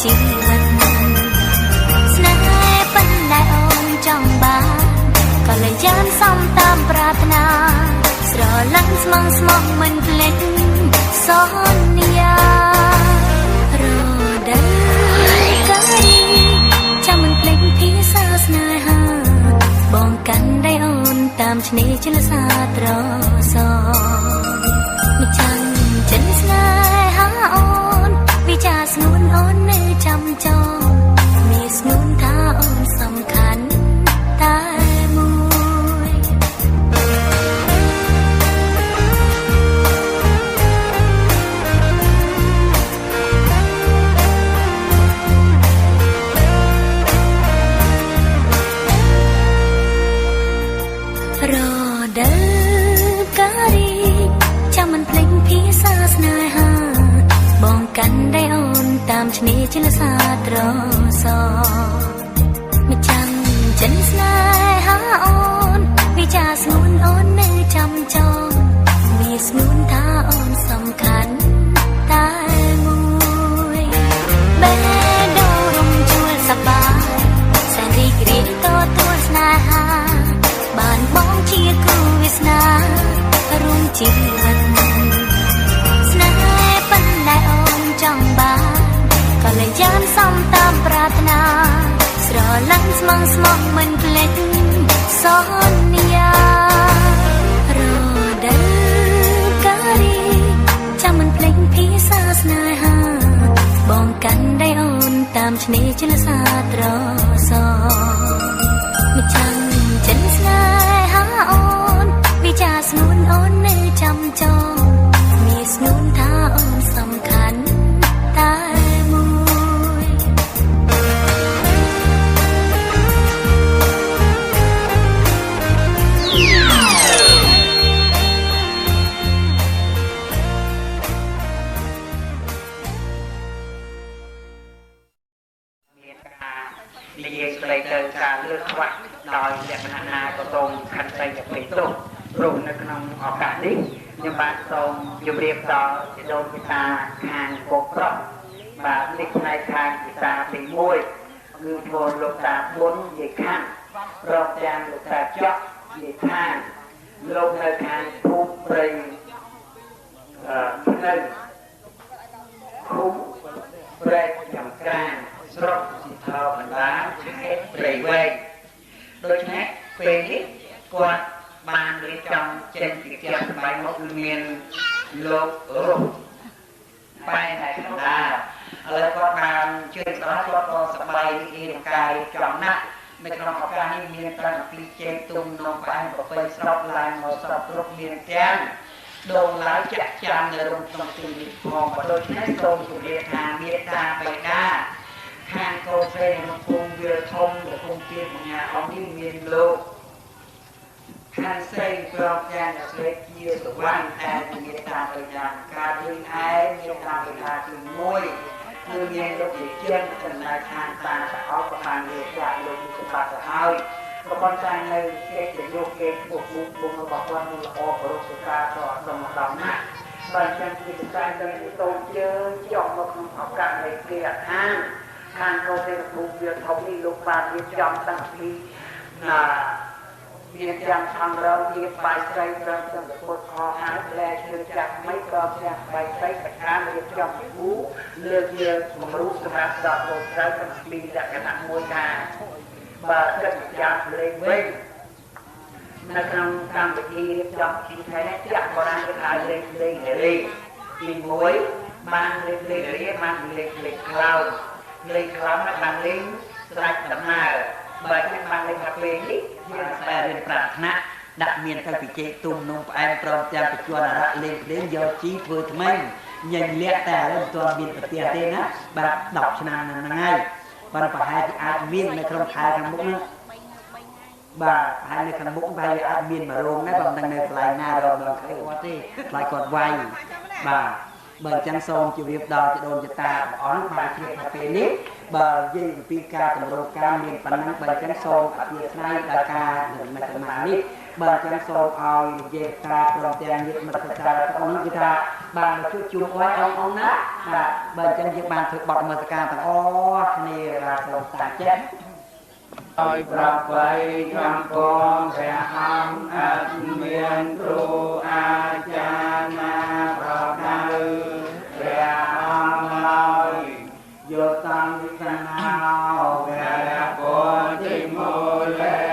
ជីវិតស្នេហ៍ប៉ុណ្ណែអូនចង់បានក៏លែងយ៉ាងសំតាមប្រាថ្នាស្រឡាញ់ស្មងស្មោះមិនភ្លេចសន្យារដែលការីចាំមិនភ្លេចភាសាស្នេហាបងកាន់ដៃអូនតាមឆ្នេរជលសាត្រសមិនចាំចិនស្នេហាអូនវិចារស្ងួនអូននៅចាំចងមានស្ងួនថាអូនសំខាន់តែមួយរដែលការីចាំមិនភ្លេចភាសាស្នេហាបងកាន់ដៃអូនតាមឆ្នេរជលសាត្រសមិនចាំចិនស្នេហាអូនវិចារស្ងួនអូននៅចាំចងវាស្ងួនថាអូនសំខាន់តែមួយបេះដូងរំជួលសប្បាយសែនរីករាយទទួលស្នេហាបានបងជាគូវាសនារួមជីវិតស្នេហ៍ប៉ុណ្ណែអូនចង់បានក៏លែងយ៉ាងសំតាមប្រាថ្នាស្រឡាញ់ស្មងស្មោះមិនភ្លេចសន្យារដែលការីចាំមិនភ្លេចភាសាស្នេហាបងកាន់ដៃអូនតាមឆ្នេរជលសាត្រសមិនចាំចិនស្នេហាអូនវិចារស្ងួនអូននៅចាំចងមានស្ងួនថាអូនសំខាន់តែមួយនិយាយស្ដីទៅការលើកខ្វាក់ដោយលក្ខណៈណាក៏សូមខន្តីតែពេកទុកព្រោះនៅក្នុងឱកាសនេះខ្ញុំបាទសូមជម្រាបដល់ជីដូនជីតាខាងកុកប្រុសបាទនេះផ្នែកខាងជីតាទី1គឺពលលោកតាបុននិយាយខាងព្រមទាំងលោកតាចក់និយាយខាងលោកនៅខាងភូមិព្រៃនៅភូមិព្រែកចំក្រានស្រុកស៊ីថោបណ្ដាខេត្តព្រៃវែងដូច្នេះពេលនេះគាត់បានរៀបចំចេញពីផ្ទះស្បែកមកគឺមានលោករុះបែរតែធម្មតាឥឡូវគាត់បានជឿដល់គាត់ក៏សប្បាយរីករាយក្នុងការរៀបចំណាស់នៅក្នុងឱកាសនេះមានទាំងពីចេញទុំនំផ្អែមប្រពៃស្រុកឡើងមកស្រុកគ្រប់មានទាំងដងឡើយចាក់ចាំនៅរំក្នុងទីនេះផងក៏ដូច្នេះសូមជម្រាបថាមេត្តាបិតាខាងកូនស្រីក្នុងភូមិវាលធំដែលភូមិជាបញ្ញាអង្គនេះមានលោកខាងស្រីប្រកយ៉ាងស្រីជាសវណ្ណតែមានតាបិតាការវិញឯងមានតាបិតាទី1គឺមានលោកជាជាងចំណាយខាងតាអបក៏បានរៀបដាក់លោកសុខទៅហើយក៏ប៉ុន្តែនៅគេជាយកគេពុកពុករបស់គាត់នឹងល្អប្រកសុខាក៏អត់ដល់ដល់ណាបើចឹងគឺតែតែតូចជើងចង់មកក្នុងឱកាសនៃគេអថាខាងកោទេភូមិវាធំនេះលោកបានរៀបចំតាំងពីមានយ៉ាងថងរងជាបាយស្រីត្រឹមទាំងពុតខហើយលែជឿចាក់មិនក៏ចាក់បាយស្រីកខានរៀបចំគូលើកយកគំរូសម្រាប់ដល់កូនស្រីតាំងពីលក្ខណៈមួយថាបើគិតយ៉ាងលេងវិញនៅក្នុងកម្មវិធីរៀបចំជីថ្ងៃនេះចាក់បរាណគេហៅលេងលេងរីទី1បានលេងលេងរីបានលេងលេងក្លោលេងក្លោបានលេងស្រាច់ដំណើរបើខ្ញុំបានលេងកាពេលនេះយើងស្បែករៀនប្រាថ្នាដាក់មានទៅពីជែកទុំនំផ្អែមព្រមទាំងបច្ចុប្បន្នអរៈលេងលេងយកជីធ្វើថ្មីញញលាក់តែឥឡូវមិនទាន់មានប្រទេសទេណាបាទ10ឆ្នាំហ្នឹងហើយបាទប្រហែលជាអាចមាននៅក្នុងខែខាងមុខហ្នឹងបាទហើយនៅខាងមុខបែរអាចមានមករោងដែរបើមិនដឹងនៅកន្លែងណារកដល់ឃើញគាត់ទេខ្លាចគាត់វាយបាទបើអញ្ចឹងសូមជម្រាបដល់ជីដូនជីតាបងអរបាទជ្រាបថាពេលនេះបើនិយាយអំពីការតម្រូវការមានប៉ុណ្ណឹងបើអញ្ចឹងសូមអធិស្ឋានដល់ការមិននេះ បើចឹងសូមឲ្យនិយាយការព្រមទាំងញាតិមិត្តចាស់ទាំងនេះគឺថាបានមកជួយជួបអស់អង្គណាបាទបើចឹងយើងបានធ្វើបទនមស្ការទាំងអស់គ្នាបាទសូមតាចិត្តឲ្យប្របីចំពោះព្រះអង្គអត់មានគ្រូអាចារ្យណាប្រដៅព្រះអង្គហើយយកតាំងវិកណ្ណាព្រះពុទ្ធិមូលេ